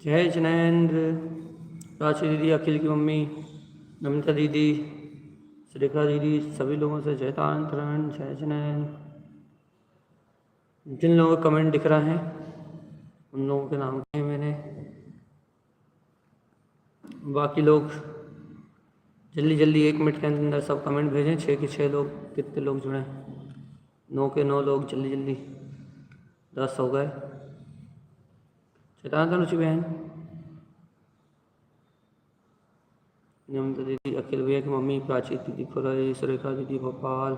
जय जैनेन्द्र, प्राची दीदी, अखिल की मम्मी, नमिता दीदी, श्रेखा दीदी, सभी लोगों से जयतांतरण, जय जैनेन्द्र। जिन लोगों को कमेंट दिख रहा है उन लोगों के नाम कहे मैंने। बाकी लोग जल्दी जल्दी 1 मिनट के अंदर सब कमेंट भेजें। 6 के 6 लोग, कितने लोग जुड़े? 9 के 9 लोग, जल्दी जल्दी। 10 हो गए। जयतांतरण रुचि बहन, नमिता दीदी, अखिल भैया की मम्मी, प्राची दीदी खुरई, सुरेखा दीदी भोपाल,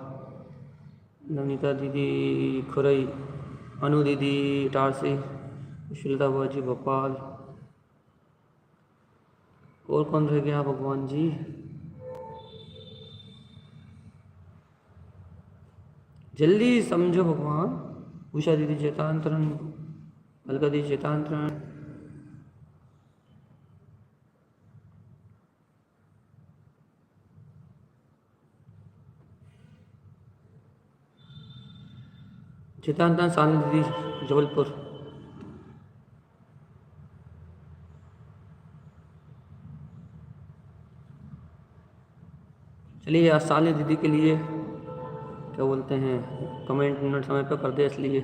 नवनीता दीदी खुरई, अनु दीदी इटारसी, सुशीलता बुआ जी भोपाल। और कौन रह गया भगवान जी? जल्दी समझो भगवान। उषा दीदी जयतांतरण, अलका दीदी जयतांतरण। जयतांतरण सानी दीदी जबलपुर। चलिए आज सानी दीदी के लिए क्या बोलते हैं, कमेंट मिनट समय पर कर दे, इसलिए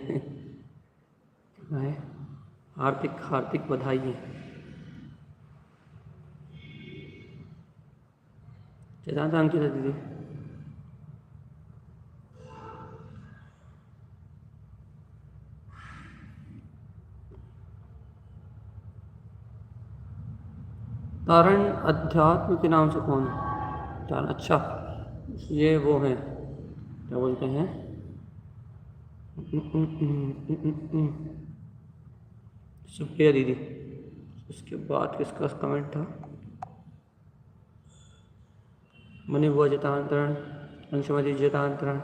है हार्दिक हार्दिक बधाई है। जयतांतरण की दीदी। तारण अध्यात्म के नाम से कौन है? तारण, अच्छा ये वो हैं, क्या बोलते हैं, सुप्रिया दीदी। उसके बाद किसका कमेंट था? मनी बुआ जयतांतरण, अंशुमा जी जयतांतरण।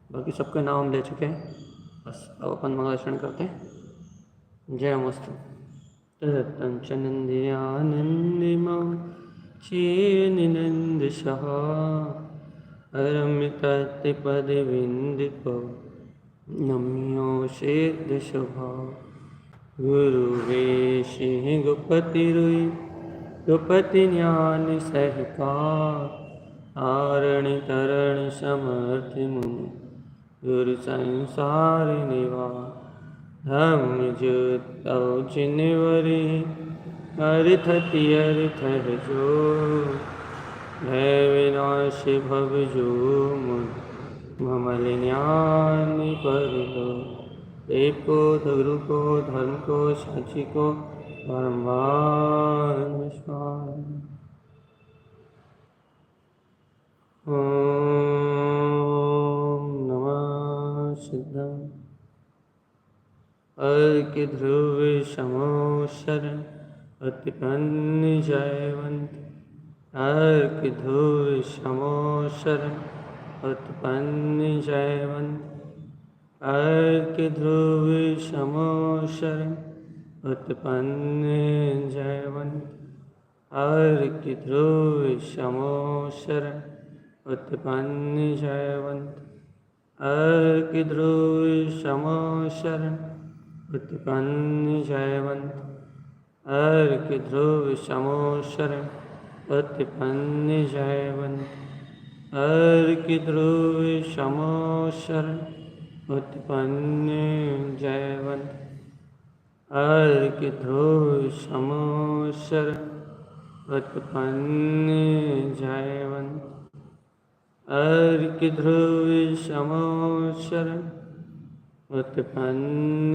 बाकी सबके नाम हम ले चुके हैं, बस अब अपन मंगलाचरण करते हैं। जय मस्तु। तंचनंदियानंदिमा चेनिनंद सहा अरमितपदिविंदिपो नम्यो सिद्ध शुभा गुरु वेशी गुपति रुई गुपति ज्ञान सहकार तारण तरण समर्थ मुनि गुरु संसार निवार धम्म जुतौ जिनवरी अर्थति अर्थ जो भय विनाश भव जो ममल ज्ञान पर लो देव को गुरु को धर्म को साक्षी को बारंबार नमस्कार। ओम नमः सिद्धाय। अर्घ्य ध्रुव समो शरण अतिपन्न जयवंत। अर्घ्य ध्रुव समो शरण उत्पन्न जयवंत। अर्घ्य ध्रुव समो शरण उत्पन्न जयवंत। अर्घ्य ध्रुव समो शरण उत्पन्न जयवंत। अर्घ्य ध्रुव समो शरण उत्पन्न जयवंत। अर्घ्य ध्रुव समो शरण उत्पन्न जयवंत। अर्घ्य ध्रुव समो शरण उत्पन्न जयवंत। अर्घ्य ध्रुव समो शरण उत्पन्न जयवंत। अर्घ्य ध्रुव समो शरण उत्पन्न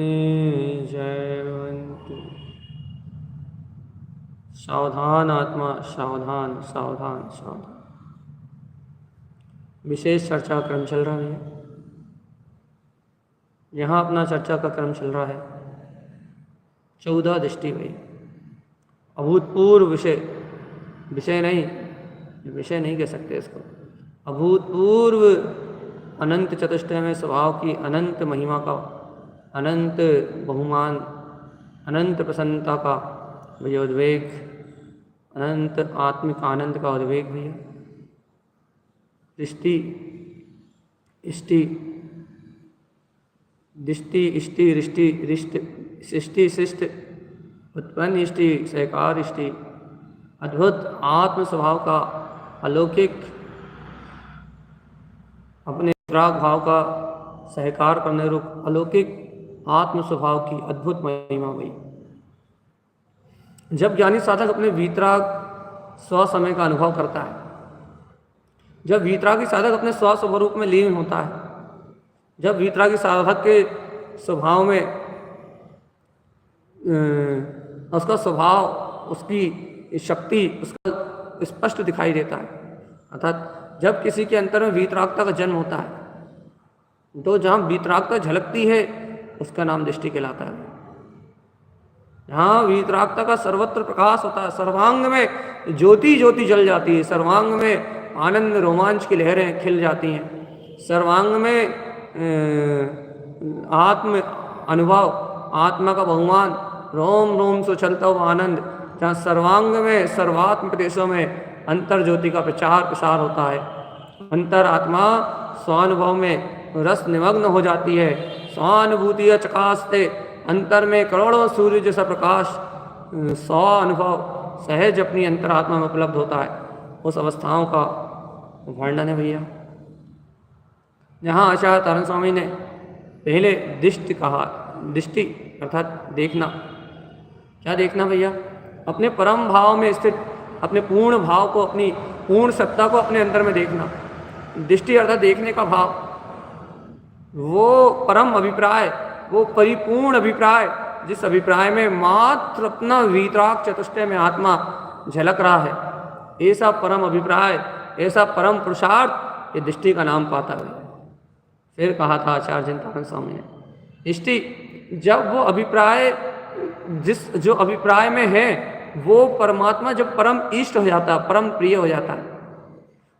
जयवंत। सावधान आत्मा, सावधान सावधान सावधान। विशेष चर्चा का क्रम चल रहा है। यहाँ अपना चर्चा का क्रम चल रहा है 14 दृष्टि भाई। अभूतपूर्व विषय, विषय नहीं कह सकते इसको, अभूतपूर्व अनंत चतुष्टय में स्वभाव की अनंत महिमा का, अनंत बहुमान, अनंत प्रसन्नता का भैया उद्वेग, अनंत आत्मिक आनंद का उद्वेग भैया। दृष्टि इष्टि दिष्टि इष्टि रिष्टि रिष्ट सृष्टि शिष्ट उत्पन्न इष्टि, सहकार इष्टि, अद्भुत आत्म स्वभाव का अलौकिक अपने वितराग भाव का सहकार करने रूप अलौकिक आत्म स्वभाव की अद्भुत महिमा हुई। जब ज्ञानी साधक अपने वीतराग स्व समय का अनुभव करता है, जब वीतरागी साधक अपने स्व स्वरूप में लीन होता है, जब वीतरागी साधक के स्वभाव में उसका स्वभाव, उसकी शक्ति उसका स्पष्ट दिखाई देता है, अर्थात जब किसी के अंतर में वीतरागता का जन्म होता है तो जहाँ वीतरागता झलकती है उसका नाम दृष्टि कहलाता है। जहाँ वीतरागता का सर्वत्र प्रकाश होता है, सर्वांग में ज्योति ज्योति जल जाती है, सर्वांग में आनंद रोमांच की लहरें खिल जाती हैं, सर्वांग में आत्म अनुभव, आत्मा का बहुमान रोम रोम से चलता हुआ आनंद, जहाँ सर्वांग में सर्वात्म प्रदेशों में अंतर ज्योति का प्रचार प्रसार होता है, अंतर आत्मा स्वानुभव में रस निमग्न हो जाती है, स्वानुभूति चकासते अंतर में करोड़ों सूर्य जैसा प्रकाश स्व अनुभव सहज अपनी अंतरात्मा में उपलब्ध होता है। उस अवस्थाओं का वर्णन है भैया। यहाँ आचार्य तारण स्वामी ने पहले दृष्टि कहा, दृष्टि अर्थात देखना। क्या देखना भैया? अपने परम भाव में स्थित अपने पूर्ण भाव को, अपनी पूर्ण सत्ता को अपने अंदर में देखना। दृष्टि अर्थात देखने का भाव, वो परम अभिप्राय, वो परिपूर्ण अभिप्राय, जिस अभिप्राय में मात्र अपना वीतराग चतुष्टय में आत्मा झलक रहा है, ऐसा परम अभिप्राय, ऐसा परम पुरुषार्थ ये दृष्टि का नाम पाता है। फिर कहा था आचार्य चिंतामण स्वामी ने, दृष्टि जब वो अभिप्राय जिस जो अभिप्राय में है वो परमात्मा जब परम इष्ट हो जाता है, परम प्रिय हो जाता है,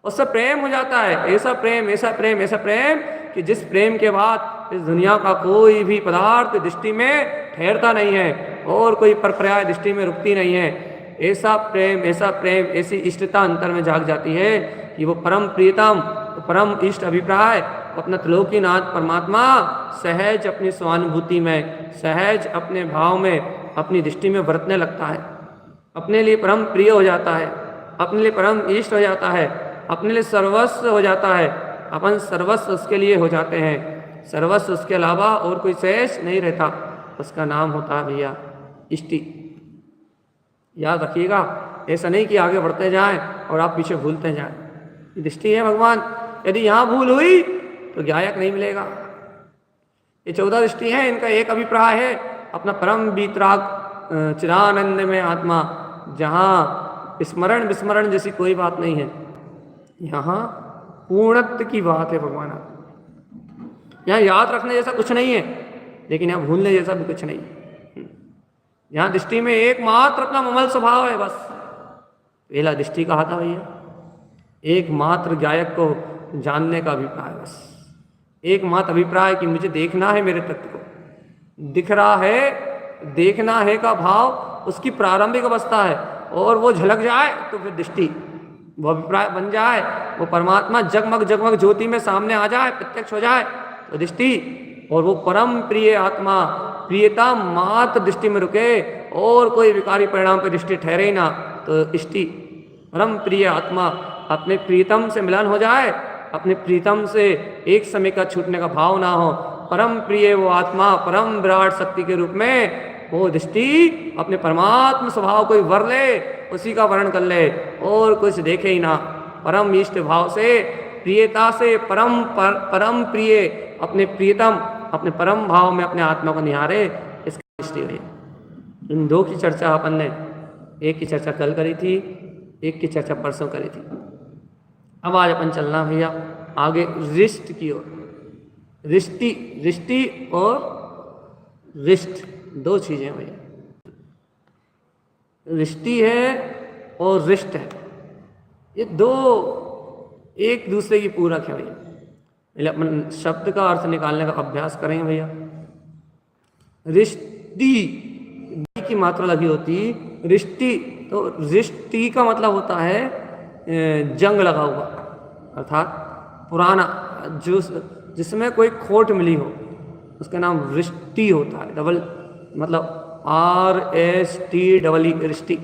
उससे प्रेम हो जाता है, ऐसा प्रेम, ऐसा प्रेम, ऐसा प्रेम कि जिस प्रेम के बाद इस दुनिया का कोई भी पदार्थ दृष्टि में ठहरता नहीं है और कोई परपर्याय दृष्टि में रुकती नहीं है। ऐसा प्रेम, ऐसा प्रेम, ऐसी इष्टता अंतर में जाग जाती है कि वो परम प्रियतम, परम इष्ट अभिप्राय अपना त्रिलोकीनाथ परमात्मा सहज अपनी स्वानुभूति में, सहज अपने भाव में, अपनी दृष्टि में बरतने लगता है, अपने लिए परम प्रिय हो जाता है, अपने लिए परम इष्ट हो जाता है, अपने लिए सर्वस्व हो जाता है, अपन सर्वस्व उसके लिए हो जाते हैं, सर्वस्व उसके अलावा और कोई शेष नहीं रहता। उसका नाम होता है भैया इष्टि। याद रखिएगा, ऐसा नहीं कि आगे बढ़ते जाएं और आप पीछे भूलते जाएं। ये दृष्टि है भगवान, यदि यहाँ भूल हुई तो ज्ञायक नहीं मिलेगा। ये 14 दृष्टि हैं, इनका एक अभिप्राय है अपना परम वीतराग चिदानंद में आत्मा, जहाँ स्मरण विस्मरण जैसी कोई बात नहीं है, यहाँ पूर्णत्व की बात है भगवान। यहाँ याद रखने जैसा कुछ नहीं है, लेकिन यहाँ भूलने जैसा भी कुछ नहीं है। यहाँ दृष्टि में एकमात्र अपना ममल स्वभाव है, बस पहला दृष्टि कहा था भैया। एकमात्र गायक को जानने का अभिप्राय, बस एकमात्र अभिप्राय कि मुझे देखना है मेरे तत्व को, दिख रहा है, देखना है का भाव उसकी प्रारंभिक अवस्था है, और वो झलक जाए तो फिर दृष्टि, वो अभिप्राय बन जाए, वो परमात्मा जगमग जगमग ज्योति में सामने आ जाए, प्रत्यक्ष हो जाए तो दृष्टि, और वो परम प्रिय आत्मा प्रियता मात्र दृष्टि में रुके और कोई विकारी परिणाम पर दृष्टि ठहरे ही ना, तो इष्टि परम प्रिय आत्मा अपने प्रीतम से मिलन हो जाए, अपने प्रीतम से एक समय का छूटने का भाव ना हो, परम प्रिय वो आत्मा परम विराट शक्ति के रूप में वो दृष्टि अपने परमात्म स्वभाव को वर ले, उसी का वर्ण कर ले और कुछ देखे ही ना। परम इष्ट भाव से, प्रियता से परम प्रिय अपने प्रियतम अपने परम भाव में अपने आत्मा को निहारे, इसका दृष्टि हुई। इन दो की चर्चा अपन ने, एक की चर्चा कल करी थी, एक की चर्चा परसों करी थी। अब आज अपन चलना भैया आगे रिष्ट की ओर। रिष्टि और रिष्ट दो चीजें भैया, रिष्टि है और रिष्ट है, ये दो एक दूसरे की पूरक है भैया। पहले अपन शब्द का अर्थ निकालने का अभ्यास करेंगे भैया। रिष्टि की मात्रा लगी होती, रिष्टि, तो रिष्टि का मतलब होता है जंग लगा हुआ, अर्थात पुराना, जो जिसमें कोई खोट मिली हो, उसका नाम रिष्टि होता है। डबल मतलब RSTEE, रिष्टि।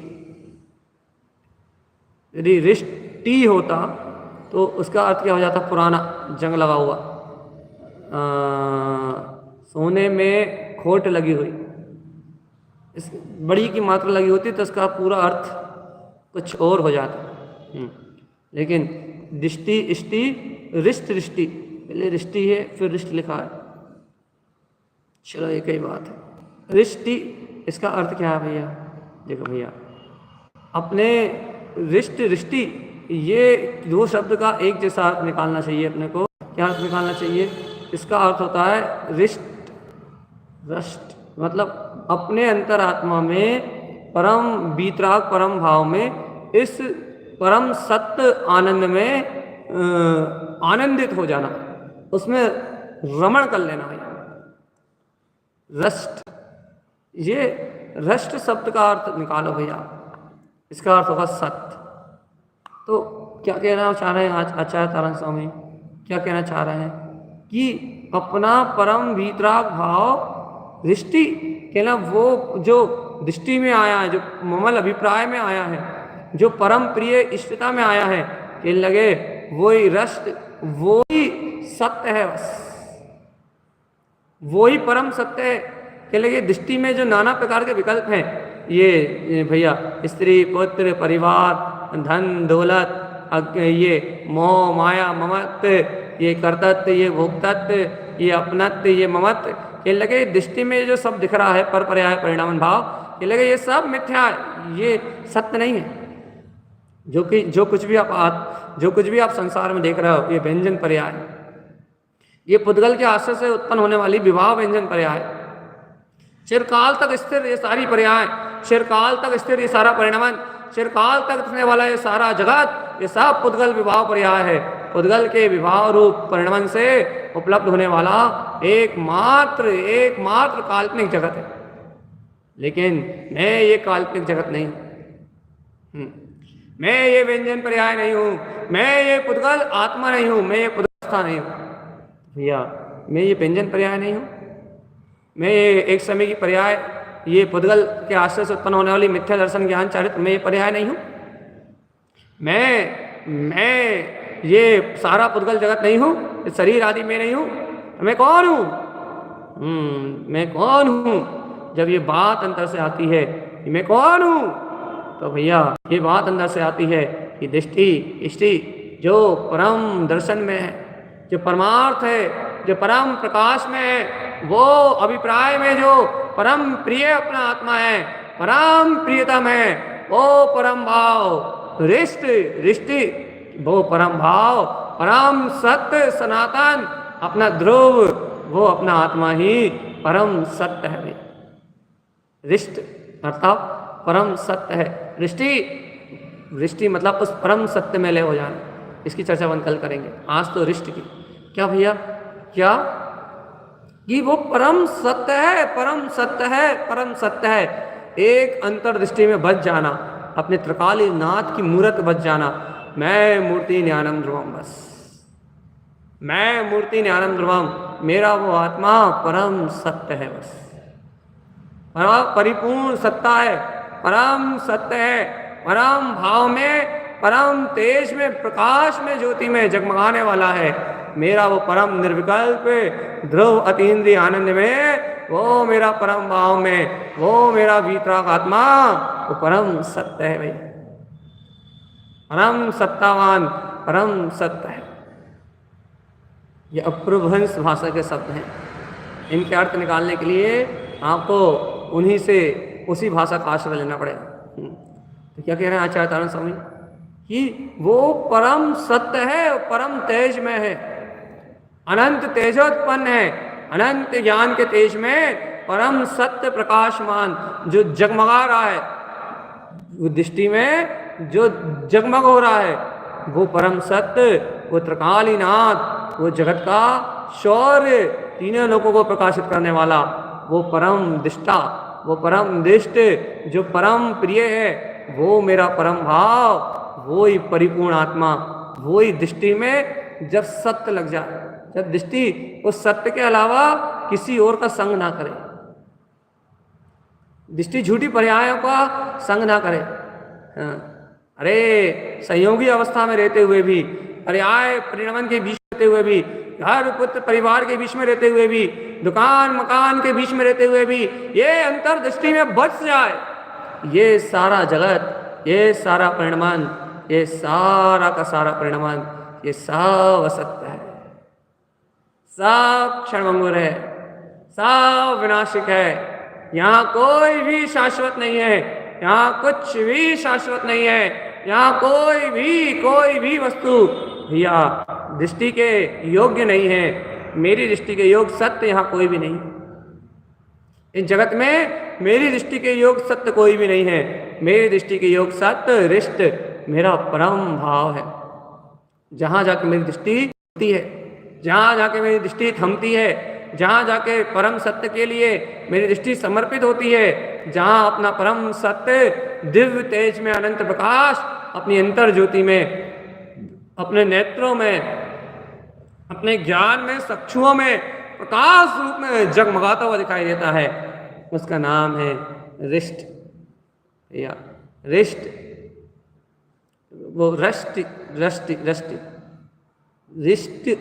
यदि रिष्टि होता तो उसका अर्थ क्या हो जाता? पुराना, जंग लगा हुआ, सोने में खोट लगी हुई। इस बड़ी की मात्रा लगी होती तो उसका पूरा अर्थ कुछ और हो जाता। लेकिन दिष्टि, इष्टि, रिष्ट, रिष्टि, पहले रिष्टि है फिर रिष्ट लिखा है। चलो एक ही बात है। रिष्टि, इसका अर्थ क्या है भैया? देखो भैया, अपने रिष्ट, रिष्टि, ये दो शब्द का एक जैसा अर्थ निकालना चाहिए अपने को। क्या अर्थ निकालना चाहिए? इसका अर्थ होता है रिष्ट, रष्ट, मतलब अपने अंतरात्मा में परम वीतराग, परम भाव में, इस परम सत्य आनंद में आनंदित हो जाना, उसमें रमण कर लेना भैया। रष्ट, ये रष्ट शब्द का अर्थ निकालो भैया, इसका अर्थ होगा सत्य। तो क्या कहना चाह रहे हैं आज आचार्य तारण स्वामी? क्या कहना चाह रहे हैं कि अपना परम वीतराग भाव रिष्टि कहना, वो जो दृष्टि में आया है, जो ममल अभिप्राय में आया है, जो परम प्रिय इष्टता में आया है, कि लगे वही रष्ट, वही सत्य है, बस वही परम सत्य है। कि लगे दृष्टि में जो नाना प्रकार के विकल्प हैं, ये भैया स्त्री, पुत्र, परिवार, धन, दौलत, ये मोह, माया, ममत्व, ये कर्तत्व, ये भोक्तत्व, ये अपनत्व, ये ममत्व, ये लगे दृष्टि में जो सब दिख रहा है पर पर्याय परिणाम भाव, ये लगे ये सब मिथ्या है, ये सत्य नहीं है। जो कुछ भी आप संसार में देख रहे हो, ये व्यंजन पर्याय है। ये पुद्गल के आश्रय से उत्पन्न होने वाली विवाह व्यंजन पर्याय है। चिरकाल तक स्थिर ये सारी पर्याय, चिरकाल तक स्थिर ये सारा परिणाम, चिरकाल तक रहने वाला ये सारा जगत, ये सब पुद्गल विवाह पर्याय है। पुद्गल के विवाह रूप परिणाम से उपलब्ध होने वाला एकमात्र काल्पनिक जगत है। लेकिन मैं ये काल्पनिक जगत नहीं हूँ, मैं ये व्यंजन पर्याय नहीं हूँ, मैं ये पुद्गल आत्मा नहीं हूँ, मैं ये पुद्गलस्था नहीं हूँ भैया, मैं ये व्यंजन पर्याय नहीं हूँ, मैं ये एक समय की पर्याय, ये पुद्गल के आश्रय से उत्पन्न होने वाली मिथ्या दर्शन ज्ञान चारित्र, मैं ये पर्याय नहीं हूँ। मैं ये सारा पुद्गल जगत नहीं हूँ, इस शरीर आदि में नहीं हूँ। मैं कौन हूँ? मैं कौन हूँ? जब ये बात अंदर से आती है कि मैं कौन हूँ, तो भैया ये बात अंदर से आती है कि दृष्टि, इष्टि जो परम दर्शन में है, जो परमार्थ है, जो परम प्रकाश में है, वो अभिप्राय में जो परम प्रिय अपना आत्मा है, परम प्रियतम है, वो परम भाव रिष्ट, रिष्टि, वो परम भाव, परम सत्य सनातन अपना ध्रुव, वो अपना आत्मा ही परम सत्य है। रिष्ट अर्थात परम सत्य है। रिष्टि मतलब उस परम सत्य में लय हो जाना। इसकी चर्चा अपन कल करेंगे, आज तो रिष्ट की। क्या भैया? क्या कि वो परम सत्य है, परम सत्य है, परम सत्य है। एक अंतर्दृष्टि में बच जाना, अपने त्रिकाली नाथ की मूर्त बच जाना। मैं मूर्ति ज्ञानम ध्रुवम, बस मैं मूर्ति ज्ञानम ध्रुवम, मेरा वो आत्मा परम सत्य है, बस परिपूर्ण सत्ता है, परम सत्य है, परम भाव में, परम तेज में, प्रकाश में, ज्योति में जगमगाने वाला है। मेरा वो परम निर्विकल्प ध्रुव अतीन्द्रिय आनंद में, वो मेरा परम भाव में, वो मेरा वीतराग आत्मा, वो परम सत्य है भाई, परम सत्तावान, परम सत्य है। ये अप्रभंश भाषा के शब्द हैं। इनके अर्थ निकालने के लिए आपको उन्हीं से उसी भाषा का आश्रय लेना पड़ेगा। तो क्या कह रहे हैं आचार्य तारण स्वामी कि वो परम सत्य है, परम तेज में है, अनंत तेजोत्पन्न है, अनंत ज्ञान के तेज में परम सत्य प्रकाशमान जो जगमगा रहा है, वो दृष्टि में जो जगमग हो रहा है, वो परम सत्य, वो त्रिकालीनाथ, वो जगत का शौर्य, तीनों लोगों को प्रकाशित करने वाला, वो परम दृष्टा, वो परम दृष्ट जो परम प्रिय है, वो मेरा परम भाव, वो ही परिपूर्ण आत्मा, वो ही दृष्टि में जब सत्य लग जाए, जब दृष्टि उस सत्य के अलावा किसी और का संग ना करे, दृष्टि झूठी पर्यायों का संग ना करे। हाँ। अरे संयोगी अवस्था में रहते हुए भी, पर्याय परिणमन के बीच में रहते हुए भी, घर पुत्र परिवार के बीच में रहते हुए भी, दुकान मकान के बीच में रहते हुए भी, ये अंतर्दृष्टि में बच जाए, ये सारा जगत, ये सारा परिणमन, ये सारा का सारा परिणमन, ये सब असत्य है, सब क्षणभंगुर है, सब विनाशिक है। यहाँ कोई भी शाश्वत नहीं है, यहाँ कुछ भी शाश्वत नहीं है, यहाँ कोई भी वस्तु भैया दृष्टि के योग्य नहीं है। मेरी दृष्टि के योग सत्य यहाँ कोई भी नहीं, इस जगत में मेरी दृष्टि के योग सत्य कोई भी नहीं है। मेरी दृष्टि के योग सत्य रिष्ट मेरा परम भाव है। जहाँ जाके मेरी दृष्टि होती है, जहाँ जाके मेरी दृष्टि थमती है, जहाँ जाके परम सत्य के लिए मेरी दृष्टि समर्पित होती है, जहाँ अपना परम सत्य दिव्य तेज में अनंत प्रकाश अपनी अंतर ज्योति में, अपने नेत्रों में, अपने ज्ञान में, चक्षुओं में प्रकाश रूप में जगमगाता हुआ दिखाई देता है, उसका नाम है रिष्ट या रिष्ट। वो रष्टि रष्टि रष्टि रिष्टि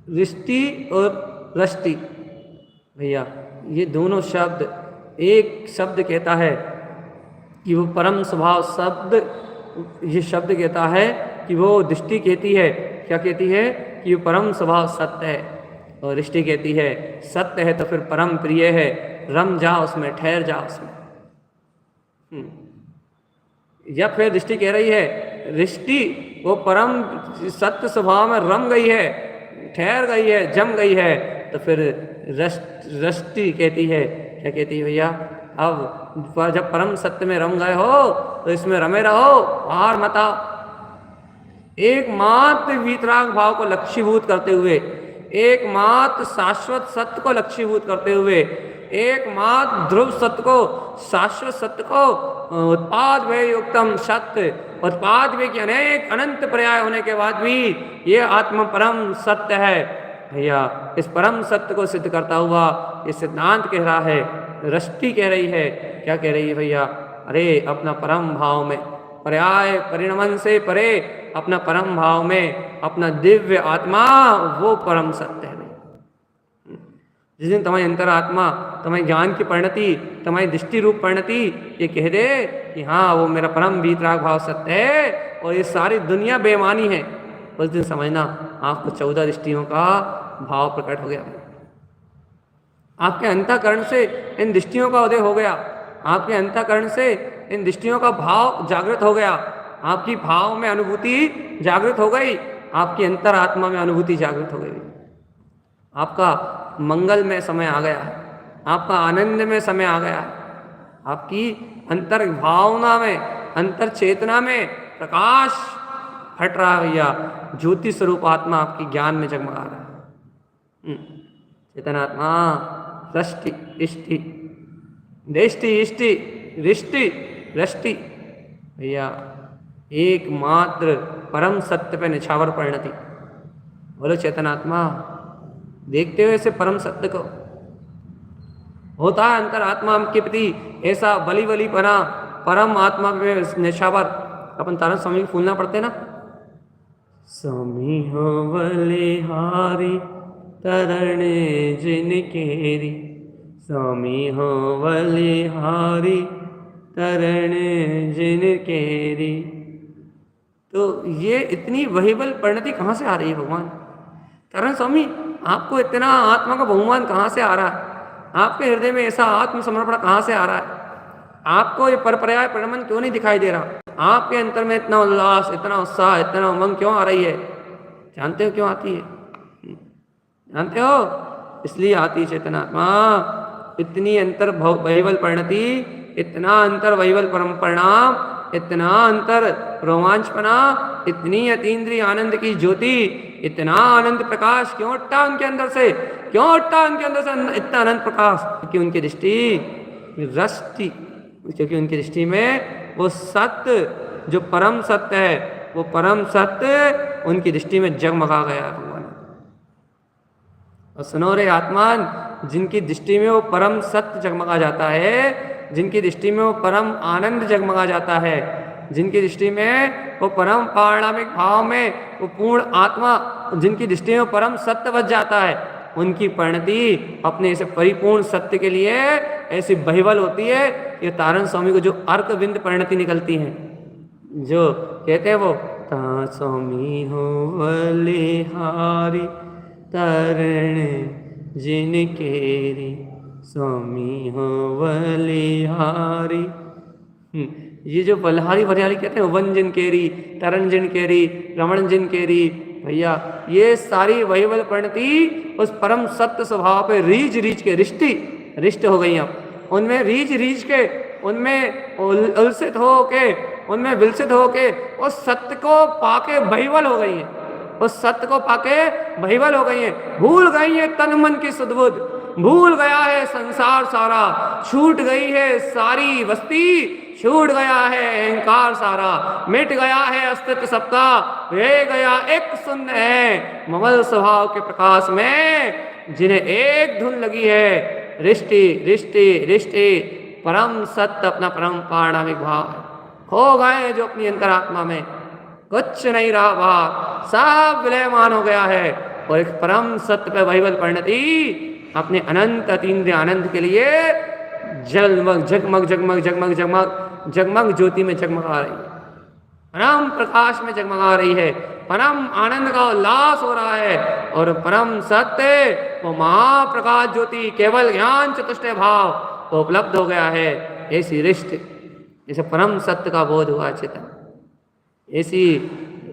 रिष्टि और रष्टि भैया, ये दोनों शब्द एक शब्द कहता है कि वो परम स्वभाव शब्द, ये शब्द कहता है कि वो दृष्टि कहती है, क्या कहती है कि वो परम स्वभाव सत्य है, और दृष्टि कहती है सत्य है तो फिर परम प्रिय है, रम जा उसमें, ठहर जा उसमें। या फिर दृष्टि कह रही है दृष्टि वो परम सत्य स्वभाव में रम गई है, ठहर गई है, जम गई है, तो फिर रष्टि कहती है, क्या कहती है भैया, अब जब परम सत्य में रम गए हो तो इसमें रमे रहो, बाहर मत आओ। एकमात्र वीतराग भाव को लक्ष्यभूत करते हुए, एकमात्र शाश्वत सत्य को लक्ष्यभूत करते हुए, एकमात्र ध्रुव सत्य को, शाश्वत सत्य को, उत्पाद व्यय युक्तम सत्य, उत्पाद व्यय के अनेक अनंत पर्याय होने के बाद भी ये आत्मा परम सत्य है भैया। इस परम सत्य को सिद्ध करता हुआ ये सिद्धांत कह रहा है, रष्टि कह रही है, क्या कह रही है भैया, अरे अपना परम भाव में, पर्याय परिणमन से परे अपना परम भाव में अपना दिव्य आत्मा वो परम सत्य है। जिस दिन तुम्हारी अंतरात्मा, तुम्हारी ज्ञान की परिणति, तुम्हारी दृष्टि रूप परिणति ये कह दे कि हाँ वो मेरा परम वीतराग भाव सत्य है और ये सारी दुनिया बेईमानी है, उस दिन समझना आपको 14 दृष्टियों का भाव प्रकट हो गया। आपके अंतःकरण से इन दृष्टियों का उदय हो गया, आपके अंतःकरण से इन दृष्टियों का भाव जागृत हो गया, आपकी भाव में अनुभूति जागृत हो गई, आपकी अंतरात्मा में अनुभूति जागृत हो गई। आपका मंगल में समय आ गया है, आपका आनंद में समय आ गया है, आपकी अंतर भावना में, अंतर चेतना में प्रकाश फट रहा है भैया, ज्योति स्वरूप आत्मा आपकी ज्ञान में जगमगा रहा है। चेतनात्मा रष्टि इष्टि दृष्टि इष्टि रिष्टि रष्टि भैया, एकमात्र परम सत्य पे निछावर परिणति। बोलो चेतनात्मा, देखते हुए ऐसे परम सत्य को होता है अंतरात्मा के प्रति ऐसा बली बली पना, परम आत्मा में निछावर। अपन तारण स्वामी को फूलना पड़ते ना, स्वामी हो बलिहारी तरणे जिनकेरी, स्वामी हो बलिहारी तरणे जिनकेरी। तो ये इतनी वहीबल परिणति कहाँ से आ रही है भगवान? कारण स्वामी आपको इतना आत्मा का बहुमान कहाँ से आ रहा है? आपके हृदय में ऐसा आत्मसमर्पण कहाँ से आ रहा है? आपको ये परपर्याय परिणमन क्यों नहीं दिखाई दे रहा? आपके अंतर में इतना उल्लास, इतना उत्साह, इतना उमंग क्यों आ रही है? जानते हो क्यों आती है? जानते हो? इसलिए आती है चेतनात्मा। इतनी अंतर वहीवल परिणति, इतना अंतर वहीवल परम परिणाम, इतना अंतर रोमांचपना, इतनी अतीन्द्रिय आनंद की ज्योति, इतना आनंद प्रकाश क्यों उठता उनके अंदर से? क्यों उठता उनके अंदर से इतना आनंद प्रकाश? क्योंकि उनकी दृष्टि रष्टि, क्योंकि उनकी दृष्टि में वो सत्य जो परम सत्य है, वो परम सत्य उनकी दृष्टि में जगमगा गया भगवान। और सुनो रे आत्मान, जिनकी दृष्टि में वो परम सत्य जगमगा जाता है, जिनकी दृष्टि में वो परम आनंद जगमगा जाता है, जिनकी दृष्टि में वो परम पारणामिक भाव में वो पूर्ण आत्मा, जिनकी दृष्टि में परम सत्य बच जाता है, उनकी परिणति अपने इसे परिपूर्ण सत्य के लिए ऐसी बहिवल होती है। ये तारण स्वामी को जो अर्क बिंद परिणति निकलती है, जो कहते हैं वो ता स्वामी हो बलिहारी तरण जिन केरी, स्वामी हो बलिहारी। ये जो बलिहारी बलिहारी कहते हैं, वन जिन केरी, तरण जिन केरी, रमण जिन केरी, भैया ये सारी वहीवल परिणति उस परम सत्य स्वभाव पे रीझ रीझ के रिष्ट हो गई। अब उनमें रीझ रीझ के, उनमें उलसित हो के, उनमें विलसित हो के उस सत्य को पाके बहिवल हो गई है, उस सत्य को पाके बहिवल हो गई है। भूल गई है तन मन की सुधबुध, भूल गया है संसार सारा, छूट गई है सारी वस्ती, छूट गया है अहंकार सारा, मिट गया है अस्तित्व सबका, रह गया एक शून्य है ममल स्वभाव के प्रकाश में, जिन्हें एक धुन लगी है रिष्टि रिष्टि रिष्टि। परम सत्य अपना परम पारणामिक भाव है, खो गए जो अपनी अंतरात्मा में, कुछ नहीं रहा बाहर, सब विलयमान हो गया है। और एक परम सत्य पे वहीवल परिणति अपने अनंत अतीन्द्रिय आनंद के लिए जगमग जगमग जगमग जगमग जगमग जगमग ज्योति में जगमगा रही है, परम प्रकाश में जगमगा रही है, परम आनंद का उल्लास हो रहा है। और परम सत्य वो महाप्रकाश ज्योति केवल ज्ञान चतुष्टय भाव को उपलब्ध हो गया है। ऐसी रिष्ट, जैसे परम सत्य का बोध हुआ चेतन, ऐसी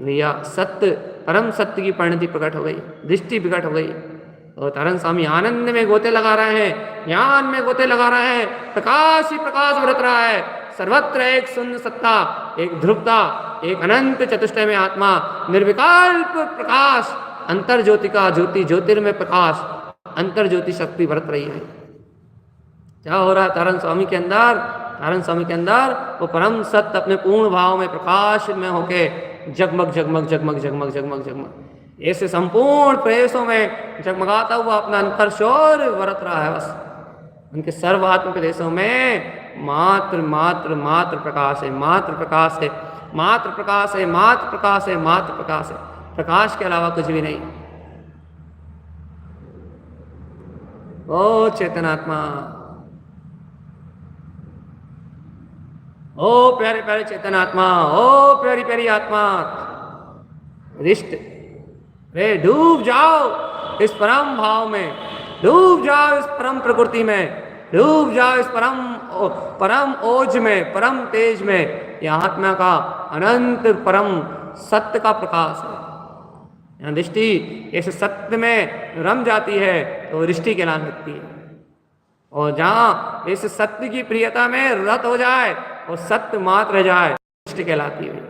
भैया सत्य परम सत्य की परिणति प्रकट हो गई, दृष्टि प्रकट हो गई। और तारण स्वामी आनंद में गोते लगा रहे हैं, ज्ञान में गोते लगा रहे हैं, प्रकाश ही प्रकाश बरत रहा है, सर्वत्र एक शून्य सत्ता, एक ध्रुवता, एक अनंत चतुष्टय में आत्मा, निर्विकल्प प्रकाश, अंतर ज्योति का ज्योति, ज्योतिर्मय प्रकाश, अंतर ज्योति शक्ति बरत रही है। क्या हो रहा है तारण स्वामी के अंदर? तारण स्वामी के अंदर वो परम सत्य अपने पूर्ण भाव में प्रकाश में होके जगमग जगमग जगमग जगमग जगमग जगमग ऐसे संपूर्ण प्रयासों में जगमगाता हुआ अपना अंतर शौर्य बरत रहा है। बस उनके सर्वात्म प्रदेशों में मात्र मात्र मात्र प्रकाश है, मात्र प्रकाश है, मात्र प्रकाश है, मात्र प्रकाश है, मात्र प्रकाश है, प्रकाश के अलावा कुछ भी नहीं। ओ चेतनात्मा, ओ प्यारे प्यारे चेतनात्मा, ओ प्यारी प्यारी आत्मा, रिष्ट रे डूब जाओ इस परम भाव में, डूब जाओ इस परम प्रकृति में, डूब जाओ इस परम ओज में, परम तेज में। यह आत्मा का अनंत परम सत्य का प्रकाश है। यहाँ दृष्टि ऐसे सत्य में रम जाती है तो दृष्टि कहलाने लगती है। और जहाँ इस सत्य की प्रियता में रत हो जाए और सत्य मात्र रह जाए, दृष्टि कहलाती है।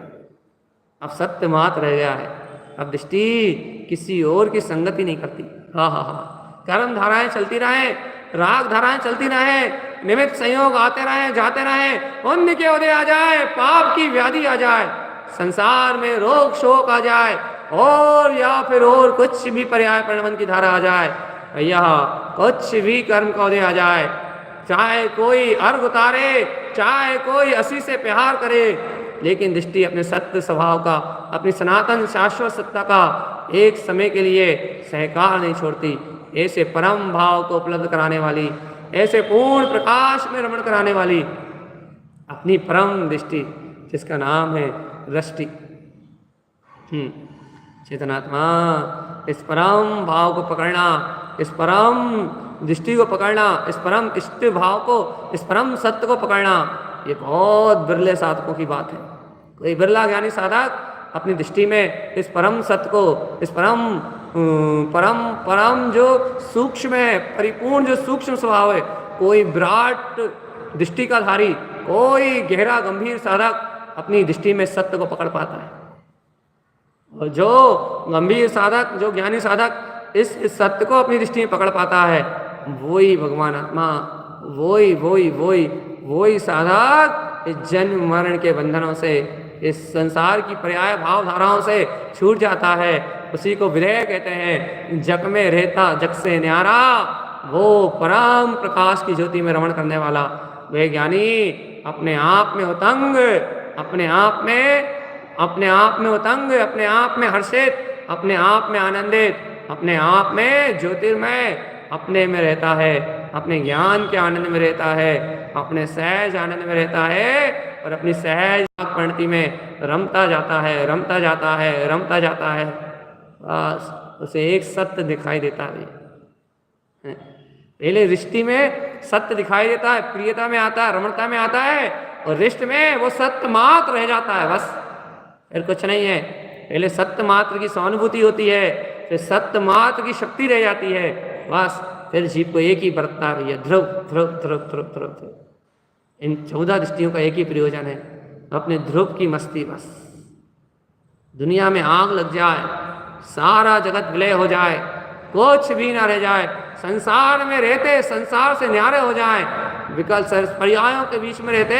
अब सत्य मात्र रह गया है, अब दृष्टि किसी और की संगति नहीं करती। हाँ हाँ हाँ, कर्म धाराएं चलती रहें, राग धाराएं चलती रहें, निमित्त संयोग आते रहें जाते रहें, पुण्य के उदय आ जाए, पाप की व्याधि आ जाए, संसार में रोग शोक आ जाए, और या फिर और कुछ भी पर्याय परिणमन की धारा आ जाए, या कुछ भी कर्म का उदय आ जाए, चाहे कोई अर्घ उतारे, चाहे कोई असी से प्यार करे, लेकिन दृष्टि अपने सत्य स्वभाव का, अपनी सनातन शाश्वत सत्ता का एक समय के लिए सहकार नहीं छोड़ती। ऐसे परम भाव को उपलब्ध कराने वाली, ऐसे पूर्ण प्रकाश में रमण कराने वाली अपनी परम दृष्टि, जिसका नाम है दृष्टि। चेतनात्मा, इस परम भाव को पकड़ना, इस परम दृष्टि को पकड़ना, इस परम इष्ट भाव को, इस परम सत्य को पकड़ना, ये बहुत बिरले साधकों की बात है। कोई बिरला ज्ञानी साधक अपनी दृष्टि में इस परम सत्य को, इस परम जो सूक्ष्म है, परिपूर्ण जो सूक्ष्म स्वभाव है, कोई विराट दृष्टि का धारी, कोई गहरा गंभीर साधक अपनी दृष्टि में सत्य को पकड़ पाता है। और जो गंभीर साधक, जो ज्ञानी साधक इस सत्य को अपनी दृष्टि में पकड़ पाता है, वही भगवान आत्मा, वही साधक इस जन्म मरण के बंधनों से, इस संसार की पर्याय भाव धाराओं से छूट जाता है। उसी को विधेय कहते हैं। जग में रहता जग से न्यारा, वो परम प्रकाश की ज्योति में रमण करने वाला, वे ज्ञानी अपने आप में उतंग, अपने आप में उतंग, अपने आप में हर्षित, अपने आप में आनंदित, अपने आप में ज्योतिर्मय, अपने में रहता है, अपने ज्ञान के आनंद में रहता है, अपने सहज आनंद में रहता है और अपनी सहज परिणति में रमता जाता है, रमता जाता है, रमता जाता है। बस उसे एक सत्य दिखाई देता है। पहले रिश्ती में सत्य दिखाई देता है, प्रियता में आता है, रमणता में आता है, और रिश्त में वो सत्य मात्र रह जाता है, बस फिर कुछ नहीं है। पहले सत्य मात्र की सहानुभूति होती है, फिर सत्य मात्र की शक्ति रह जाती है, बस फिर जीव को एक ही बरतता है भैया, ध्रुव ध्रुव ध्रुव ध्रुव ध्रुव ध्रुव। इन 14 दृष्टियों का एक ही प्रयोजन है, अपने ध्रुव की मस्ती। बस दुनिया में आग लग जाए, सारा जगत विलय हो जाए, कुछ भी ना रह जाए, संसार में रहते संसार से न्यारे हो जाए, विकल्प पर्यायों के बीच में रहते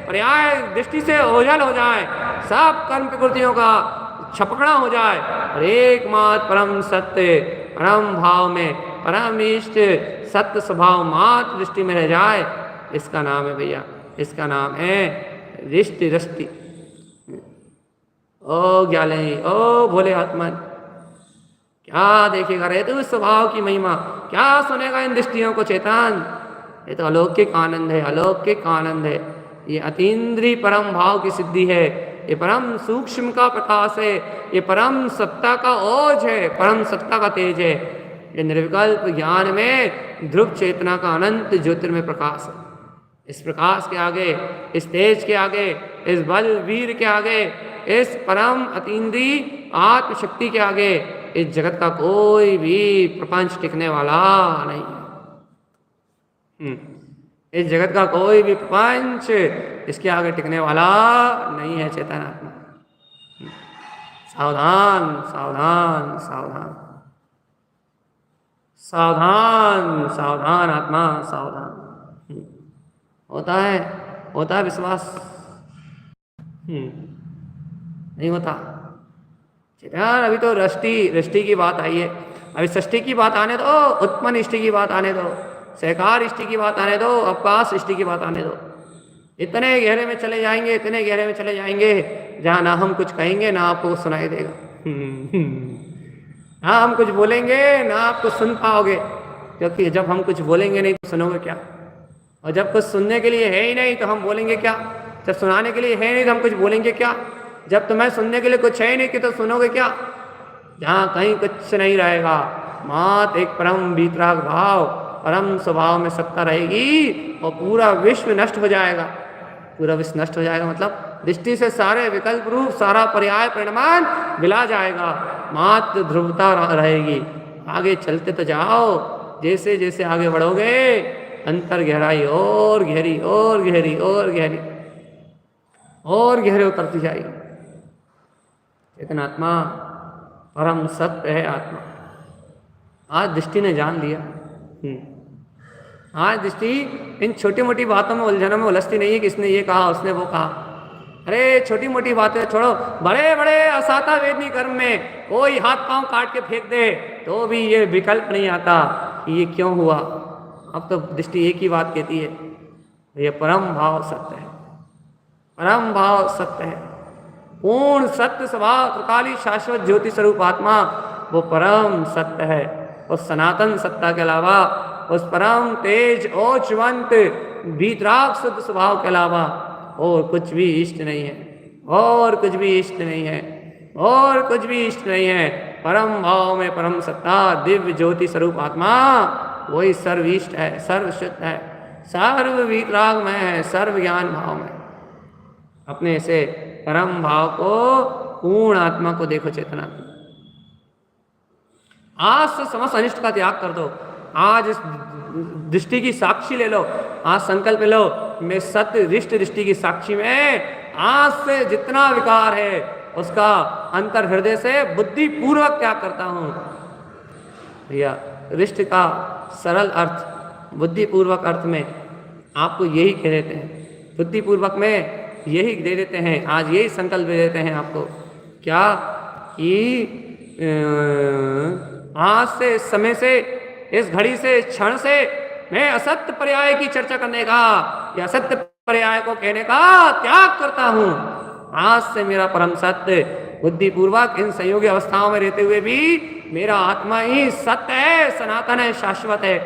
पर्याय दृष्टि से ओझल हो जाए, सब कर्म प्रकृतियों का छपकड़ा हो जाए और एकमात्र परम सत्य परम भाव में परम इष्ट सत्य स्वभाव मात्र दृष्टि में रह जाए, इसका नाम है भैया, इसका नाम है दृष्टि दृष्टि। ओ ज्ञानी, ओ भोले आत्मन, क्या देखेगा रे तू स्वभाव की महिमा, क्या सुनेगा इन दृष्टियों को चेतन। ये तो अलौकिक आनंद है, अलौकिक आनंद है, ये अतीन्द्रिय परम भाव की सिद्धि है, ये परम सूक्ष्म का प्रकाश है, ये परम सत्ता का ओज है, परम सत्ता का तेज है, ये निर्विकल्प ज्ञान में ध्रुव चेतना का अनंत ज्योतिर्मय प्रकाश है। इस प्रकाश के आगे, इस तेज के आगे, इस बल वीर के आगे, इस परम अतीन्द्रिय आत्मशक्ति के आगे इस जगत का कोई भी प्रपंच टिकने वाला नहीं है। इस जगत का कोई भी प्रपंच इसके आगे टिकने वाला नहीं है चेतन आत्मा। सावधान सावधान सावधान सावधान सावधान आत्मा सावधान। होता है विश्वास? नहीं होता चेतन। अभी तो रष्टि की बात आई है, अभी षष्टि की बात आने दो, उत्पन्न इष्टि की बात आने दो, सहकार इष्टि की बात आने दो, अवकाश इष्टि की बात आने दो। इतने गहरे में चले जाएंगे, इतने गहरे में चले जाएंगे जहाँ ना हम कुछ कहेंगे ना आपको सुनाई देगा, ना हम कुछ बोलेंगे ना आपको सुन पाओगे, क्योंकि जब हम कुछ बोलेंगे नहीं तो सुनोगे क्या, और जब कुछ सुनने के लिए है ही नहीं तो हम बोलेंगे क्या, जब सुनाने के लिए है नहीं तो हम कुछ बोलेंगे क्या, जब तुम्हें सुनने के लिए कुछ है ही नहीं कि तो सुनोगे क्या। जहाँ कहीं कुछ नहीं रहेगा, मात्र एक परम वीतराग भाव परम स्वभाव में सत्ता रहेगी और पूरा विश्व नष्ट हो जाएगा। पूरा विश्व नष्ट हो जाएगा मतलब दृष्टि से सारे विकल्प रूप सारा पर्याय परिणाम मिला जाएगा, मात्र ध्रुवता रहेगी। आगे चलते तो जाओ, जैसे जैसे आगे बढ़ोगे अंतर गहराई और गहरी और गहरी और गहरी और गहरे उतरती जाएगी। चेतन आत्मा परम सत्य है आत्मा। आज दृष्टि ने जान लिया। आज दृष्टि इन छोटी मोटी बातों में उलझनों में उलझती नहीं है कि इसने ये कहा उसने वो कहा। अरे छोटी मोटी बातें छोड़ो, बड़े बड़े असाता वेदनी कर्म में कोई हाथ पांव काट के फेंक दे तो भी ये विकल्प नहीं आता कि ये क्यों हुआ। अब तो दृष्टि एक ही बात कहती है, ये परम भाव सत्य है, परम भाव सत्य है, पूर्ण सत्य स्वभाव त्रिकाली शाश्वत ज्योति स्वरूप आत्मा वो परम सत्य है। उस सनातन सत्ता के अलावा, उस परम तेज ओजवंत भीतराग शुद्ध स्वभाव के अलावा और कुछ भी इष्ट नहीं है, और कुछ भी इष्ट नहीं है, और कुछ भी इष्ट नहीं है। परम भाव में परम सत्ता दिव्य ज्योति स्वरूप आत्मा वही सर्वइष्ट है, सर्वशुद्ध है, सर्व वीतराग में है, सर्व ज्ञान भाव में। अपने से परम भाव को पूर्ण आत्मा को देखो चेतना। आज से समस्त अनिष्ट का त्याग कर दो। आज इस दृष्टि की साक्षी ले लो, आज संकल्प लो, मैं सत्य रिष्ट दृष्टि की साक्षी में आज से जितना विकार है उसका अंतर हृदय से बुद्धि पूर्वक त्याग करता हूँ। भैया रिष्ट का सरल अर्थ बुद्धि पूर्वक अर्थ में आपको यही कह देते हैं, बुद्धि पूर्वक में यही दे देते हैं, आज यही संकल्प दे देते हैं आपको। क्या कि आज से इस समय से, इस घड़ी से, इस क्षण से मैं असत्य पर्याय की चर्चा करने का या असत्य पर्याय को कहने का त्याग करता हूं। आज से मेरा परम सत्य बुद्धिपूर्वक इन संयोगी अवस्थाओं में रहते हुए भी मेरा आत्मा ही सत्य है, सनातन है, शाश्वत है।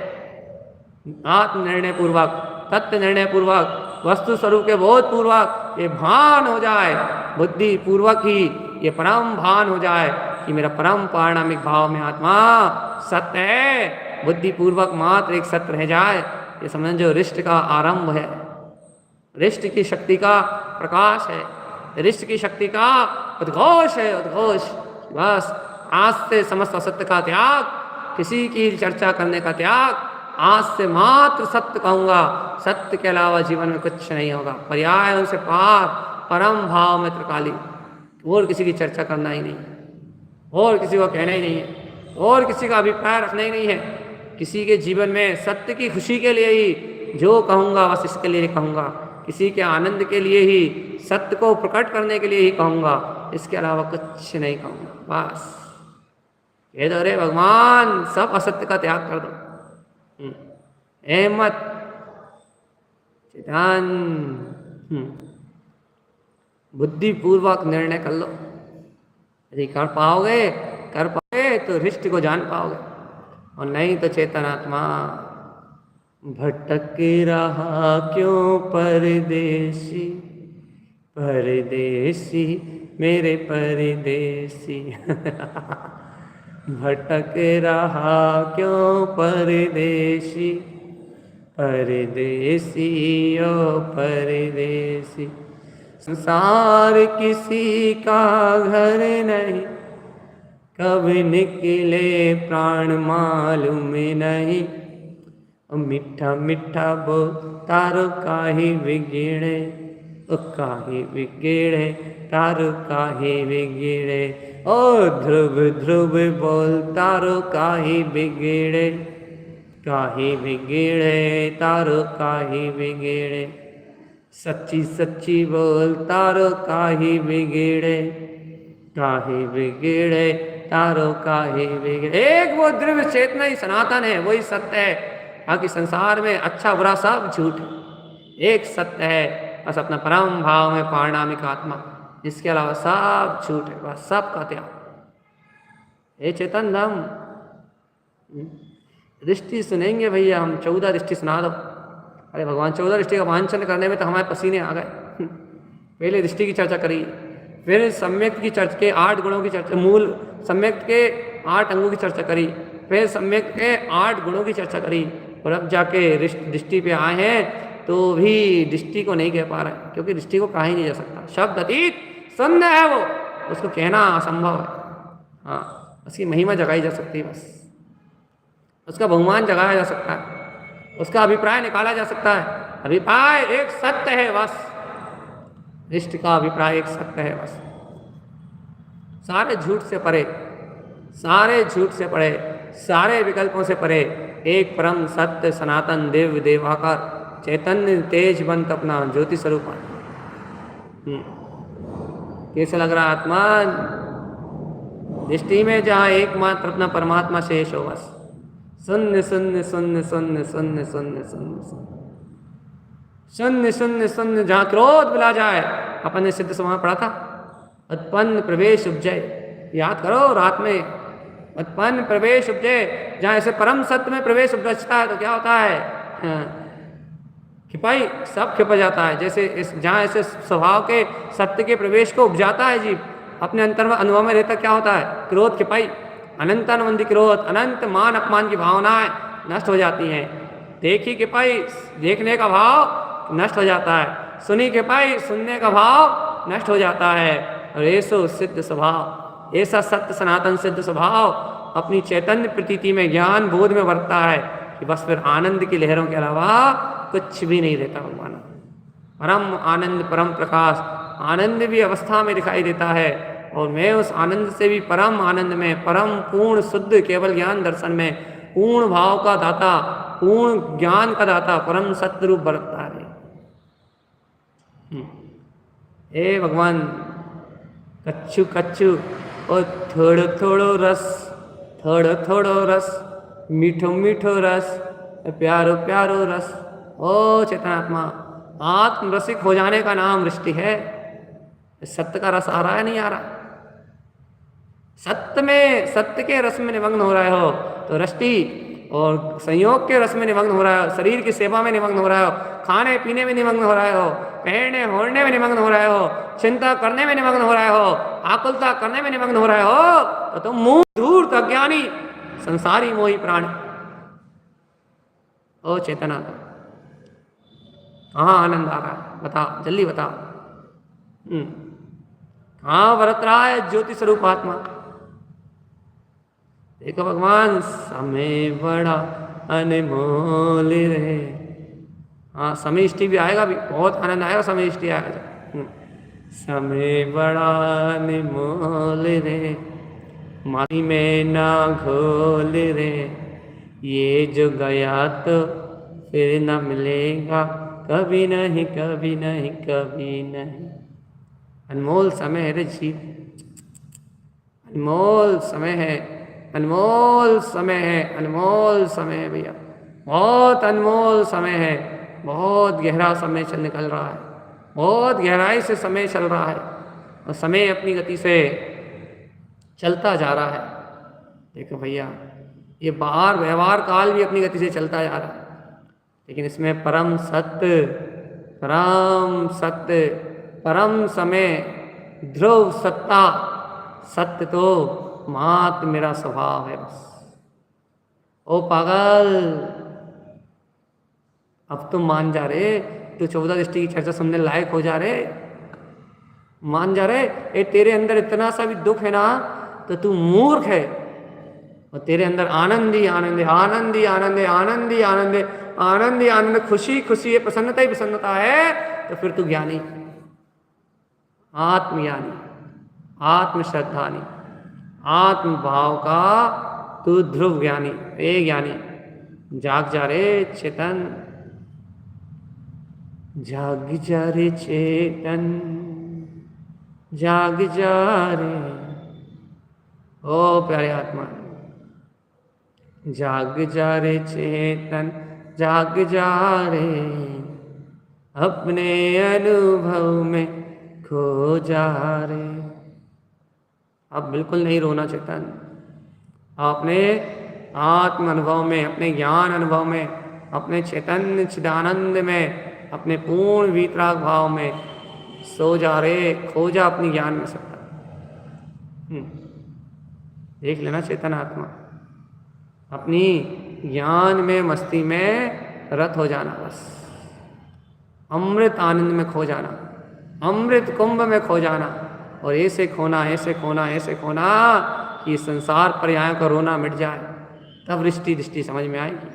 आत्म निर्णय पूर्वक, तत्व निर्णय पूर्वक, वस्तु स्वरूप के बोध पूर्वक ये भान हो जाए, बुद्धि पूर्वक ही ये परम भान हो जाए कि मेरा परम पारणामिक भाव में आत्मा सत्य है, बुद्धि पूर्वक मात्र एक सत्य रह जाए। ये समझ जो रिष्ट का आरंभ है, रिष्ट की शक्ति का प्रकाश है, रिष्ट की शक्ति का उद्घोष है, उद्घोष। बस आज से समस्त असत्य का त्याग, किसी की चर्चा करने का त्याग, आज से मात्र सत्य कहूंगा, सत्य के अलावा जीवन में कुछ नहीं होगा। पर्यायों से पार परम भाव में त्रिकाली, और किसी की चर्चा करना ही नहीं, और किसी को कहना ही नहीं है, और किसी का अभिप्राय रखना ही नहीं है। किसी के जीवन में सत्य की खुशी के लिए ही जो कहूँगा बस इसके लिए कहूँगा, किसी के आनंद के लिए ही, सत्य को प्रकट करने के लिए ही कहूँगा, इसके अलावा कुछ नहीं कहूँगा। बस कह दो रे भगवान सब असत्य का त्याग कर दो, अहमत चेतन बुद्धिपूर्वक निर्णय कर लो। यदि कर पाओगे तो रिष्ट को जान पाओगे, और नहीं तो चेतन आत्मा भटक रहा क्यों परदेसी, परदेसी मेरे परदेसी भटक रहा क्यों परदेसी, परदेसी ओ परदेसी। संसार किसी का घर नहीं, कब निकले प्राण मालूम नहीं। मीठा मीठा बोल तारो काहे बिगड़े, ओ काहे बिगड़े तारो काहे बिगड़े। ओ ध्रुव ध्रुव बोल तारो काहे बिगड़े, काहे बिगड़े तारो काहे बिगड़े। सच्ची सच्ची बोल तारो काहे बिगड़े, काहे बिगड़े तारो काहे बिगड़े। एक वो द्रव्य चेतना ही सनातन है, वही सत्य है। बाकी संसार में अच्छा बुरा सब झूठ है, एक सत्य है बस अपना परम भाव में पारणामिक आत्मा, इसके अलावा सब झूठ है, बस सब का त्याग। हे चेतन धाम दृष्टि सुनेंगे भैया, हम 14 दृष्टि सुना दो। अरे भगवान 14 दृष्टि का वांछन करने में तो हमारे पसीने आ गए। पहले दृष्टि की चर्चा करी, फिर सम्यक की चर्चा के 8 गुणों की चर्चा, मूल सम्यक के 8 अंगों की चर्चा करी, फिर सम्यक के 8 गुणों की चर्चा करी, और अब जाके दृष्टि पे आए हैं तो भी दृष्टि को नहीं कह पा रहे, क्योंकि दृष्टि को कहा ही नहीं जा सकता। शब्द अतीत शून्य है वो, उसको कहना असंभव है। हाँ, उसकी महिमा जगाई जा सकती है, बस उसका बहुमान जगाया जा सकता है, उसका अभिप्राय निकाला जा सकता है। अभिप्राय एक सत्य है बस, दृष्टि का अभिप्राय एक सत्य है बस। सारे झूठ से परे, सारे झूठ से परे, सारे विकल्पों से परे एक परम सत्य सनातन दिव्य देवाकार चैतन्य तेजवंत अपना ज्योति स्वरूप। कैसे लग रहा आत्मा दृष्टि में, जहाँ एकमात्र अपना परमात्मा शेष हो बस। शून्य शून्य शून्य शून्य शून्य शून्य शून्य शून्य शून्य शून्य, जहाँ क्रोध मिला जाए। अपन ने सिद्ध समाज पढ़ा था, उत्पन्न प्रवेश उपजय, याद करो रात में। उत्पन्न प्रवेश उपजय, जहाँ ऐसे परम सत्य में प्रवेश उपजता है तो क्या होता है? खिपाई सब खिपा जाता है। जैसे जहाँ ऐसे स्वभाव के सत्य के प्रवेश को उपजाता है जीव, अपने अंतर में अनुभव में रहता, क्या होता है? क्रोध खिपाई, अनंत अनुबंधी क्रोध, अनंत मान अपमान की भावनाएं नष्ट हो जाती हैं। देखी खिपाई, देखने का भाव नष्ट हो जाता है। सुनी खिपाई, सुनने का भाव नष्ट हो जाता है। और ऐसो सिद्ध स्वभाव, ऐसा सत्य सनातन सिद्ध स्वभाव अपनी चैतन्य प्रतीति में, ज्ञान बोध में वर्तता है कि बस फिर आनंद की लहरों के अलावा कुछ भी नहीं रहता भगवान। परम आनंद, परम प्रकाश, आनंद भी अवस्था में दिखाई देता है, और मैं उस आनंद से भी परम आनंद में, परम पूर्ण शुद्ध केवल ज्ञान दर्शन में, पूर्ण भाव का दाता, पूर्ण ज्ञान का दाता, परम सत्य रूप बरतता है। हे भगवान, कच्चू कच्चू और थोड़ो थोड़ो रस, थोड़ो थोड़ो रस, मीठो मीठो रस, प्यारो प्यारो रस। ओ चेतनात्मा, आत्मरसिक हो जाने का नाम वृष्टि है। सत्य का रस आ रहा है, नहीं आ रहा? सत्य में, सत्य के रस में निमग्न हो रहे हो तो वृष्टि, और संयोग के रस में निमग्न हो रहे हो, शरीर की सेवा में निमग्न हो रहे हो, खाने पीने में निमग्न हो रहे हो, पहनने ओढ़ने में निमग्न हो रहे हो, चिंता करने में निमग्न हो रहे हो, आकुलता करने में निमग्न हो रहे हो, तो तुम मूढ़ धूर्त अज्ञानी संसारी मोही प्राणी। ओ चेतना, कहाँ आनंद आ रहा है? बताओ, जल्दी बताओ। कहाँ बरत रहा है ज्योति स्वरूप आत्मा? देखो भगवान, समय बड़ा अनमोल रे। हाँ, समष्टि भी आएगा, भी बहुत आनंद आएगा, समष्टि आएगा। समय बड़ा अनमोल रे, माटी में ना घोल रे, ये जो गया तो फिर न मिलेगा, कभी नहीं कभी नहीं कभी नहीं। अनमोल समय है रे जीव, अनमोल समय है, अनमोल समय है, अनमोल समय है भैया, बहुत अनमोल समय है। बहुत गहरा समय चल निकल रहा है, बहुत गहराई से समय चल रहा है, और समय अपनी गति से चलता जा रहा है। देखो भैया, ये बाहर व्यवहार काल भी अपनी गति से चलता जा रहा है, लेकिन इसमें परम सत्य, परम सत्य, परम समय, ध्रुव सत्ता, सत्य तो मात्र मेरा स्वभाव है बस। ओ पागल, अब तुम मान जा रे, तू 14 दृष्टि की चर्चा सुनने लायक हो जा रे, मान जा रे। ए तेरे अंदर इतना सा भी दुख है ना तो तू मूर्ख है, और तेरे अंदर आनंद ही आनंद है, आनंद ही आनंद है, आनंद ही आनंद है, आनंद ही आनंद, खुशी खुशी है, प्रसन्नता ही प्रसन्नता है, तो फिर तू ज्ञानी, आत्मज्ञानी, आत्मश्रद्धानी, आत्म भाव का तू ध्रुव ज्ञानी, ए ज्ञानी। जाग जा रे चेतन, जाग जा रे चेतन, जाग जा रे। ओ प्यारे आत्मा, जाग जा रे चेतन, जाग जा रे, अपने अनुभव में खो जा रे। अब बिल्कुल नहीं रोना चेतन, अपने आत्म अनुभव में, अपने ज्ञान अनुभव में, अपने चैतन्य चिदानंद में, अपने पूर्ण वीतराग भाव में सो जा रे, खो जा अपनी ज्ञान में सत्ता। देख लेना चेतन आत्मा, अपनी ज्ञान में, मस्ती में रत हो जाना बस, अमृत आनंद में खो जाना, अमृत कुंभ में खो जाना, और ऐसे खोना, ऐसे खोना, ऐसे खोना कि संसार पर्यायों का रोना मिट जाए। तब वृष्टि दृष्टि समझ में आएगी,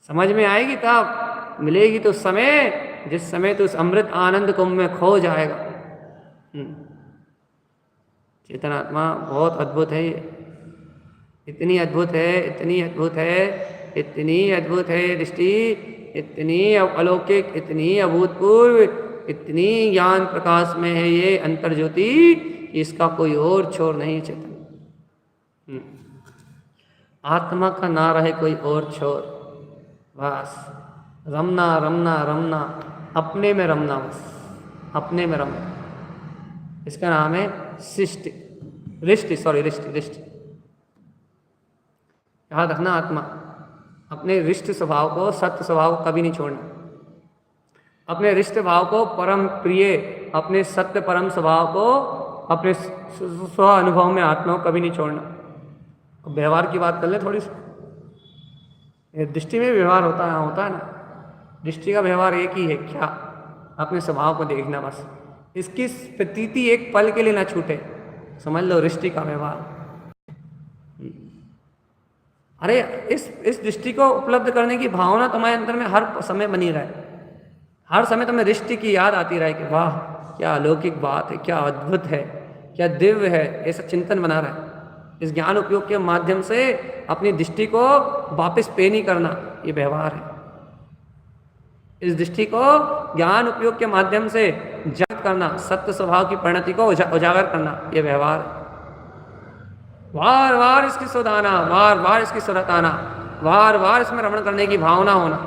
समझ में आएगी, तब मिलेगी तो समय, जिस समय तो उस अमृत आनंद कुंभ में खो जाएगा। चेतनात्मा बहुत अद्भुत है ये, इतनी अद्भुत है, इतनी अद्भुत है, इतनी अद्भुत है दृष्टि, इतनी अलौकिक, इतनी अभूतपूर्व, इतनी ज्ञान प्रकाश में है ये अंतर ज्योति, इसका कोई और छोर नहीं चेतन। आत्मा का ना रहे कोई और छोर, बस रमना रमना रमना, अपने में रमना, बस अपने में रमना। इसका नाम है सृष्टि, रिष्टि, सॉरी रिष्टि, रिष्टि। याद रखना, आत्मा अपने रिष्ट स्वभाव को, सत्य स्वभाव को कभी नहीं छोड़ना, अपने रिष्ट भाव को, परम प्रिय, अपने सत्य परम स्वभाव को, अपने स्व अनुभव में आत्मा को कभी नहीं छोड़ना। अब व्यवहार की बात कर ले थोड़ी सी, दृष्टि में व्यवहार होता है ना, दृष्टि का व्यवहार एक ही है, क्या? अपने स्वभाव को देखना बस, इसकी प्रतीति एक पल के लिए ना छूटे, समझ लो दृष्टि का व्यवहार। अरे इस दृष्टि को उपलब्ध करने की भावना तुम्हारे अंदर में हर समय बनी रहे, हर समय तुम्हें दृष्टि की याद आती रहे कि वाह क्या अलौकिक बात है, क्या अद्भुत है, क्या दिव्य है, ऐसा चिंतन बना रहा है। इस ज्ञान उपयोग के माध्यम से अपनी दृष्टि को वापस पे नहीं करना, ये व्यवहार है। इस दृष्टि को ज्ञान उपयोग के माध्यम से जागृत करना, सत्य स्वभाव की परिणति को उजागर करना, ये व्यवहार है। बार बार इसकी सुधाना, बार बार इसकी सुरताना, बार बार इसमें रमण करने की भावना होना,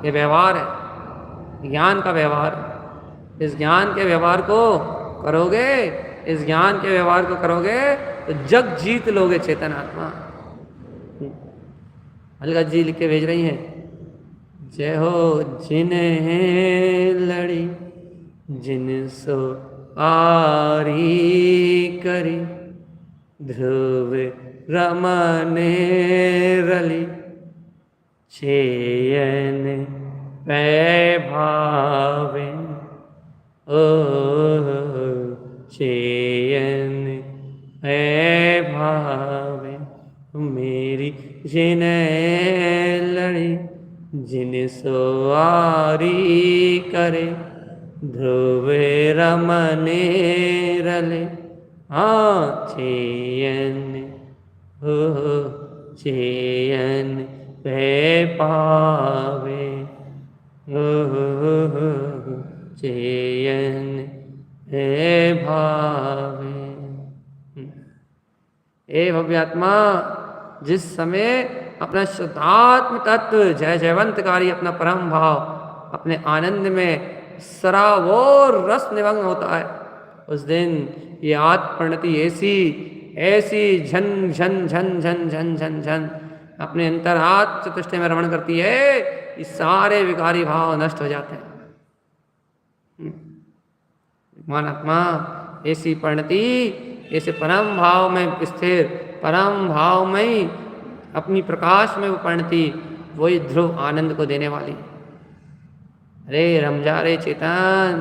ये व्यवहार है, ज्ञान का व्यवहार है। इस ज्ञान के व्यवहार को करोगे, इस ज्ञान के व्यवहार को करोगे तो जग जीत लोगे चेतन आत्मा। अलगत जी लिख के भेज रही हैं, जय हो जिन्हें लड़ी जिन सो आरी करी, ध्रुव रमने रली चेयन पै भावे, ओ चेयन पै भावे, मेरी जिन्हें लड़ी जिन सवारी करे, ध्रुव रमने रले, हाँ चेयन हो चेयन पे पावे, हो चेयन पे भावे। हे भव्यात्मा, जिस समय अपना शुद्धात्म तत्व जय जयवंतकारी अपना परम भाव अपने आनंद में सरावोर रस निमग्न होता है, उस दिन ये आत्मप्रणति ऐसी ऐसी झन झन झन झन झन झन झन अपने अंतरात्म चतुष्टय में रमण करती है, ये सारे विकारी भाव नष्ट हो जाते हैं। मान आत्मा ऐसी परिणति, ऐसे परम भाव में स्थिर, परम भाव में अपनी प्रकाश में वो परिणति, वही ध्रुव आनंद को देने वाली। अरे रम जा रे चेतन,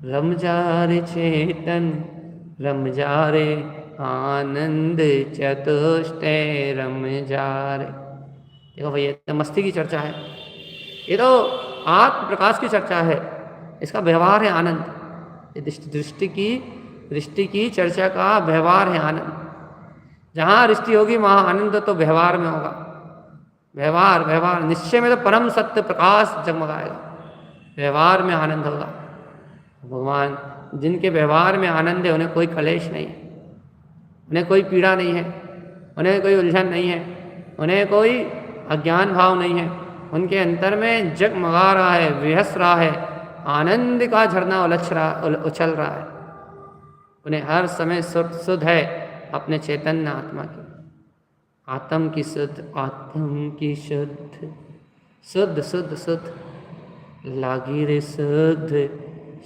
रम जा रे चेतन, रम जा रे आनंद चतुष्टय रम जा रे। देखो भैया, तो मस्ती की चर्चा है, ये तो आत्म प्रकाश की चर्चा है, इसका व्यवहार है आनंद। ये दृष्टि की चर्चा का व्यवहार है आनंद। जहाँ दृष्टि होगी वहाँ आनंद तो व्यवहार में होगा। व्यवहार व्यवहार निश्चय में तो परम सत्य प्रकाश जगमगाएगा, व्यवहार में आनंद होगा। भगवान जिनके व्यवहार में आनंद है उन्हें कोई कलेश नहीं है, उन्हें कोई पीड़ा नहीं है, उन्हें कोई उलझन नहीं है, उन्हें कोई अज्ञान भाव नहीं है। उनके अंतर में जगमगा रहा है, विहस रहा है, आनंद का झरना उछल रहा है। उन्हें हर समय शुद्ध है अपने चैतन्य आत्मा की, आत्म की शुद्ध, आत्म की शुद्ध, शुद्ध शुद्ध शुद्ध लागी रे शुद्ध,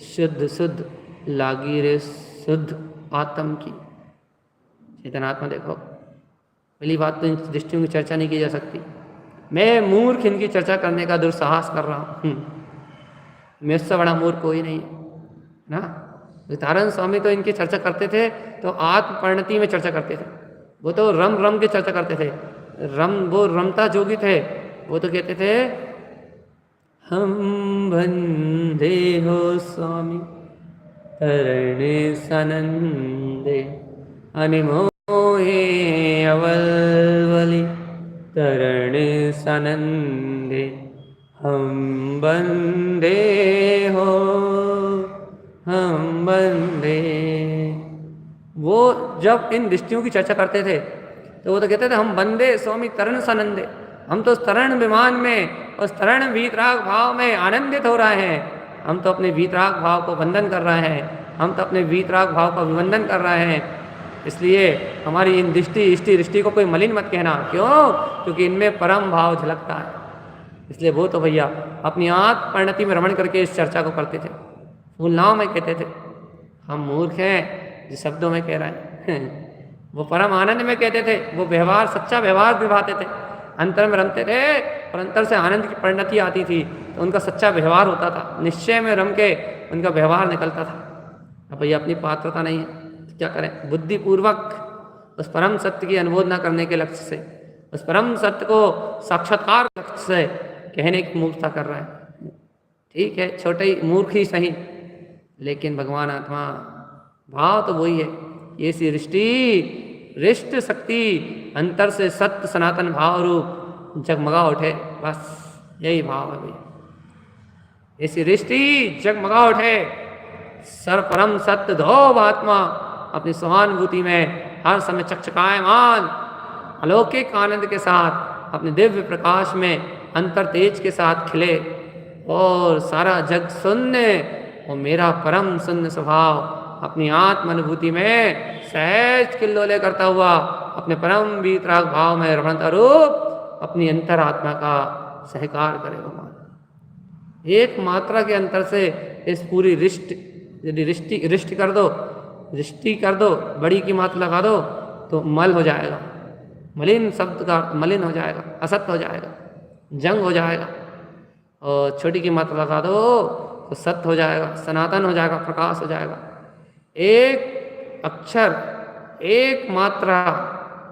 शुद्ध शुद्ध लागी रे शुद्ध आत्म की चेतन आत्मा। देखो पहली बात तो इन दृष्टियों की चर्चा नहीं की जा सकती। मैं मूर्ख इनकी चर्चा करने का दुस्साहस कर रहा हूँ, मेरे से बड़ा मूर्ख कोई नहीं है ना। वितारण स्वामी तो इनकी चर्चा करते थे तो आत्म परिणति में चर्चा करते थे, वो तो रम रम की चर्चा करते थे। वो रमता जोगी थे, वो तो कहते थे हम बंदे हो स्वामी तरणे सनंदे, अनिमोहे अवलवली तरणे सनंदे, हम बंदे हो हम बंदे। वो जब इन दृष्टियों की चर्चा करते थे तो वो तो कहते थे हम बंदे स्वामी तरण सनंदे, हम तो तरण विमान में उस तरण वीतराग भाव में आनंदित हो रहे हैं। हम तो अपने वीतराग भाव को बंधन कर रहे हैं, हम तो अपने वीतराग भाव का विबंधन कर रहे हैं। इसलिए हमारी इन दृष्टि को कोई मलिन मत कहना। क्यों? क्योंकि इनमें परम भाव झलकता है। इसलिए वो तो भैया अपनी आत्म परिणति में रमण करके इस चर्चा को करते थे। फूलनाव में कहते थे हम मूर्ख हैं जिस शब्दों में कह रहे हैं। वो परम आनंद में कहते थे, वो व्यवहार सच्चा व्यवहार निभाते थे, अंतर में रमते थे और अंतर से आनंद की परिणति आती थी तो उनका सच्चा व्यवहार होता था। निश्चय में रम के उनका व्यवहार निकलता था। अब भैया अपनी पात्रता नहीं है तो क्या करें? बुद्धिपूर्वक उस परम सत्य की अनुमोदना करने के लक्ष्य से, उस परम सत्य को साक्षात्कार लक्ष्य से कहने की मूर्खता कर रहा है। ठीक है, छोटे ही मूर्ख ही सही, लेकिन भगवान आत्मा भाव तो वही है। ये सी रिष्ट शक्ति अंतर से सत्य सनातन भाव रूप जगमगा उठे, बस यही भाव है भैया। ऐसी रिष्टि जगमगा उठे, सर परम सत्य धोव आत्मा अपनी सहानुभूति में हर समय चकचकायमान अलौकिक आनंद के साथ अपने दिव्य प्रकाश में अंतर तेज के साथ खिले और सारा जग शून्य और मेरा परम शून्य स्वभाव अपनी आत्म अनुभूति में सहज किल्लोले करता हुआ अपने परम वीतराग भाव में रमणता रूप अपनी अंतरात्मा का सहकार करे भगवान। एक मात्रा के अंतर से इस पूरी यदि रिष्ट कर दो, रिष्टि कर दो, बड़ी की मात्रा लगा दो तो मल हो जाएगा, मलिन शब्द का मलिन हो जाएगा, असत्य हो जाएगा, जंग हो जाएगा। और छोटी की मात्रा लगा दो तो सत्य हो जाएगा, सनातन हो जाएगा, प्रकाश हो जाएगा। एक अक्षर, एक मात्रा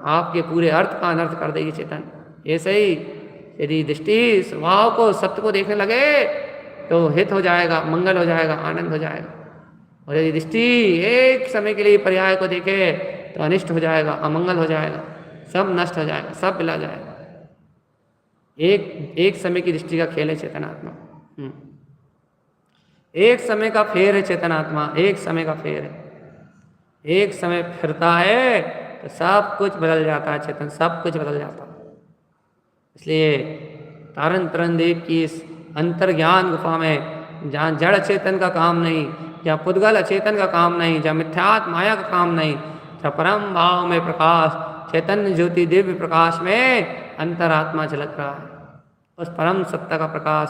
आपके पूरे अर्थ का अनर्थ कर देगी चेतन। ऐसे ही यदि दृष्टि स्वभाव को, सत्य को देखने लगे तो हित हो जाएगा, मंगल हो जाएगा, आनंद हो जाएगा। और यदि दृष्टि एक समय के लिए पर्याय को देखे तो अनिष्ट हो जाएगा, अमंगल हो जाएगा, सब नष्ट हो जाएगा, सब मिला जाएगा। एक समय की दृष्टि का खेल है चेतनात्मा, एक समय का फेर है चेतनात्मा, एक समय का फेर है। एक समय फिरता है तो सब कुछ बदल जाता है चेतन, सब कुछ बदल जाता है। इसलिए तारण तरण देव की इस अंतर्ज्ञान गुफा में, जहाँ जड़ चेतन का काम नहीं, जहाँ पुद्गल अचेतन का काम नहीं, जहाँ मिथ्यात्म माया का काम नहीं, जहाँ परम भाव में प्रकाश चैतन्य ज्योति दिव्य प्रकाश में अंतरात्मा झलक रहा है। उस परम सत्ता का प्रकाश,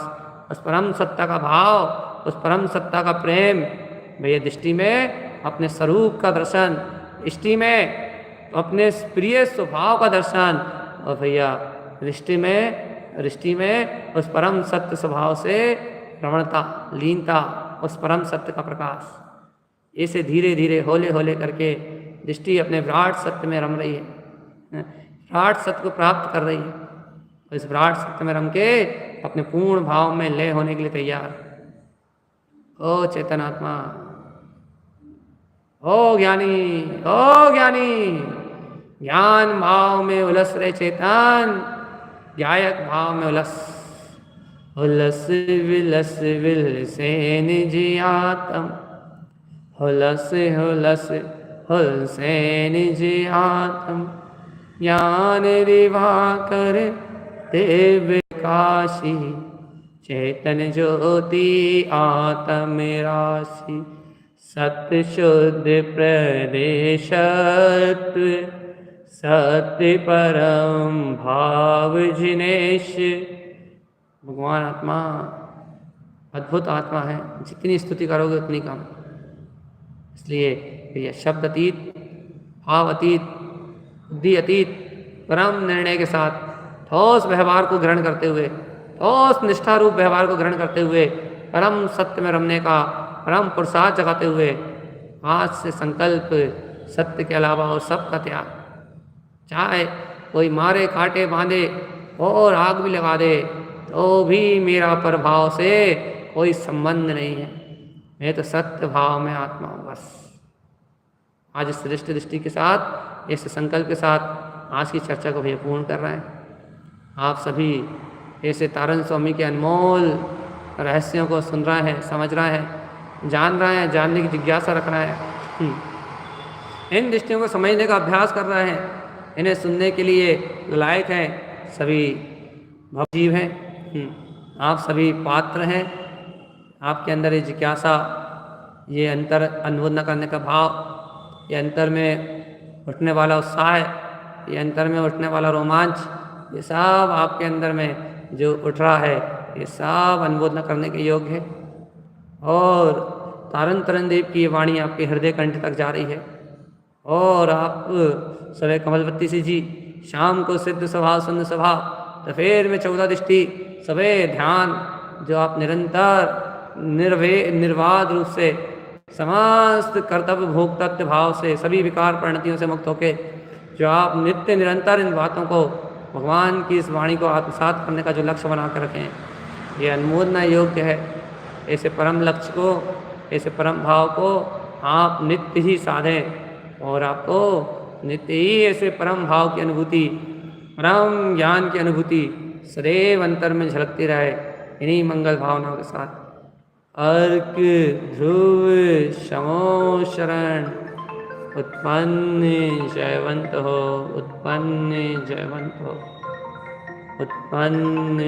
उस परम सत्ता का भाव, उस परम सत्ता का प्रेम भैया दृष्टि में अपने स्वरूप का दर्शन, दृष्टि में अपने प्रिय स्वभाव का दर्शन, और भैया दृष्टि में उस परम सत्य स्वभाव से रमणता, लीनता, उस परम सत्य का प्रकाश। ऐसे धीरे धीरे होले होले करके दृष्टि अपने विराट सत्य में रम रही है, विराट सत्य को प्राप्त कर रही है। इस विराट सत्य में रम के अपने पूर्ण भाव में लय होने के लिए तैयार। ओ चेतनात्मा, ओ ज्ञानी, ओ ज्ञानी, ज्ञान भाव में उलस रहे चेतन, ज्ञायक भाव में उलस। हुलस विलस विल से निज आत्म, हुलस हुलस हुल से निज आत्म, ज्ञान रिवा कर देव काशी, चेतन ज्योति आत्म राशि, सत्य शुद्ध प्रदेशत्व, सत्य परम भाव जिनेश। भगवान आत्मा अद्भुत आत्मा है, जितनी स्तुति करोगे उतनी कम। इसलिए यह शब्द अतीत, भाव अतीत, बुद्धि अतीत, परम निर्णय के साथ ठोस व्यवहार को ग्रहण करते हुए, ठोस निष्ठा रूप व्यवहार को ग्रहण करते हुए, परम सत्य में रमने का परम पुरुषार्थ जगाते हुए आज से संकल्प सत्य के अलावा और सब का त्याग। चाहे कोई मारे, काटे, बांधे और आग भी लगा दे तो भी मेरा प्रभाव से कोई संबंध नहीं है, मैं तो सत्य भाव में आत्मा हूँ बस। आज इस श्रेष्ठ दृष्टि के साथ, इस संकल्प के साथ आज की चर्चा को भी पूर्ण कर रहे हैं। आप सभी ऐसे तारण स्वामी के अनमोल रहस्यों को सुन रहे हैं, समझ रहे हैं, जान रहे हैं, जानने की जिज्ञासा रख रहे हैं, इन दृष्टियों को समझने का अभ्यास कर रहे हैं, इन्हें सुनने के लिए लायक हैं सभी भवजीव हैं। आप सभी पात्र हैं। आपके अंदर ये जिज्ञासा, ये अंतर अनुभव न करने का भाव, ये अंतर में उठने वाला उत्साह, ये अंतर में उठने वाला रोमांच, ये सब आपके अंदर में जो उठ रहा है, ये सब अनुमोदन करने के योग्य है। और तारण तरण देव की ये वाणी आपके हृदय कंठ तक जा रही है। और आप सवे कमलवती से जी शाम को सिद्ध स्वभाव शून्य स्वभाव, दोपहर में 14 दृष्टि, सवे ध्यान, जो आप निरंतर निर्वाध रूप से समस्त कर्तव्य भोक्तत्व भाव से सभी विकार परिणतियों से मुक्त होके जो आप नित्य निरंतर इन बातों को, भगवान की इस वाणी को आत्मसात करने का जो लक्ष्य बना कर रखें, ये अनुमोदना योग्य है। ऐसे परम लक्ष्य को, ऐसे परम भाव को आप नित्य ही साधें और आपको नित्य ही ऐसे परम भाव की अनुभूति, परम ज्ञान की अनुभूति सदैव अंतर में झलकती रहे। इन्हीं मंगल भावनाओं के साथ अर्क ध्रुव शमो शरण, उत्पन्न जयवंत हो, उत्पन्न जयवंत हो। उत्पन्न